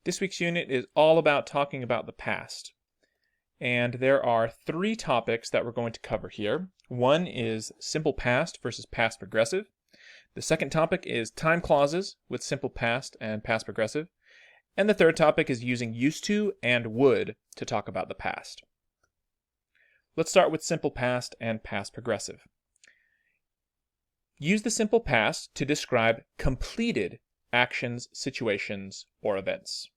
This week's unit is all about talking about the past. And there are three topics that we're going to cover here. One is simple past versus past progressive. The second topic is time clauses with simple past and past progressive. And the third topic is using used to and would to talk about the past. Let's start with simple past and past progressive. Use the simple past to describe completed actions, situations, or events.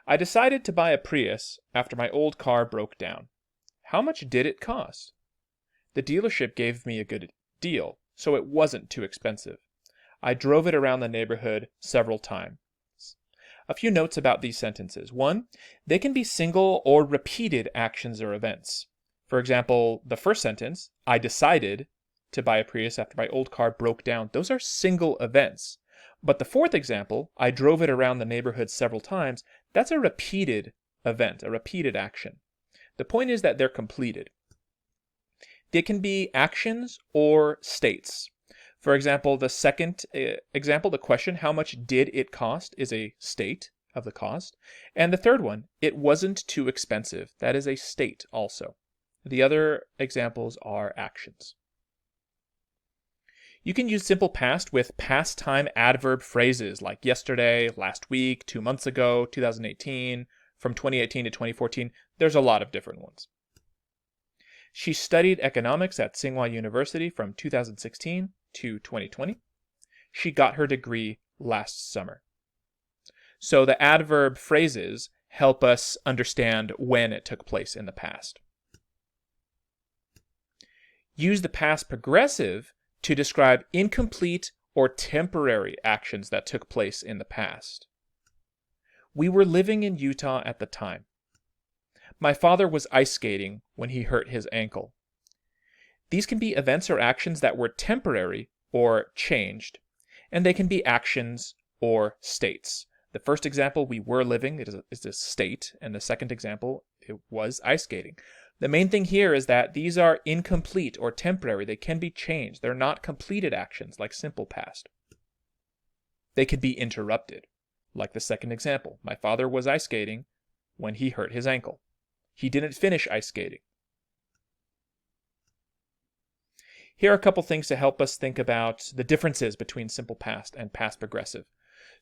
I decided to buy a Prius after my old car broke down. How much did it cost? The dealership gave me a good deal, so it wasn't too expensive. I drove it around the neighborhood several times. A few notes about these sentences. One, they can be single or repeated actions or events. For example, the first sentence, I decided to buy a Prius after my old car broke down. Those are single events. But the fourth example, I drove it around the neighborhood several times, that's a repeated event, a repeated action. The point is that they're completed. They can be actions or states. For example, the second example, the question, how much did it cost, is a state of the cost. And the third one, it wasn't too expensive. That is a state also. The other examples are actions. You can use simple past with past time adverb phrases like yesterday, last week, 2 months ago, 2018, from 2018 to 2014. There's a lot of different ones. She studied economics at Tsinghua University from 2016 to 2020. She got her degree last summer. So the adverb phrases help us understand when it took place in the past. Use the past progressive to describe incomplete or temporary actions that took place in the past. We were living in Utah at the time. My father was ice skating when he hurt his ankle. These can be events or actions that were temporary or changed, and they can be actions or states. The first example, we were living, is a state, and the second example, it was ice skating. The main thing here is that these are incomplete or temporary. They can be changed. They're not completed actions like simple past. They could be interrupted, like the second example. My father was ice skating when he hurt his ankle. He didn't finish ice skating. Here are a couple things to help us think about the differences between simple past and past progressive.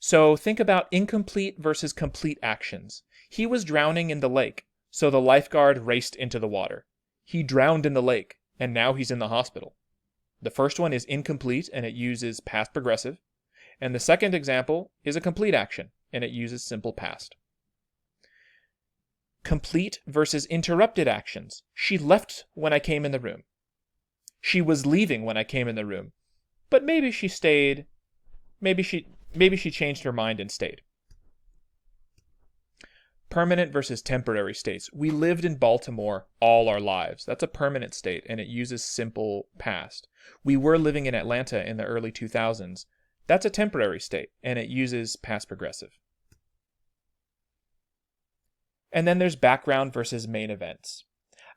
So think about incomplete versus complete actions. He was drowning in the lake. So the lifeguard raced into the water. He drowned in the lake, and now he's in the hospital. The first one is incomplete, and it uses past progressive. And the second example is a complete action, and it uses simple past. Complete versus interrupted actions. She left when I came in the room. She was leaving when I came in the room. But maybe she stayed. Maybe she changed her mind and stayed. Permanent versus temporary states. We lived in Baltimore all our lives. That's a permanent state, and it uses simple past. We were living in Atlanta in the early 2000s. That's a temporary state, and it uses past progressive. And then there's background versus main events.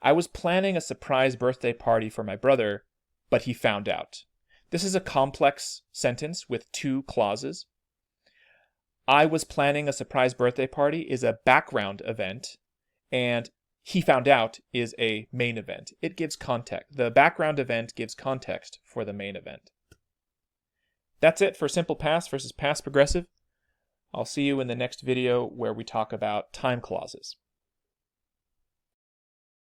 I was planning a surprise birthday party for my brother, but he found out. This is a complex sentence with two clauses. I was planning a surprise birthday party is a background event, and he found out is a main event. It gives context. The background event gives context for the main event. That's it for simple past versus past progressive. I'll see you in the next video where we talk about time clauses.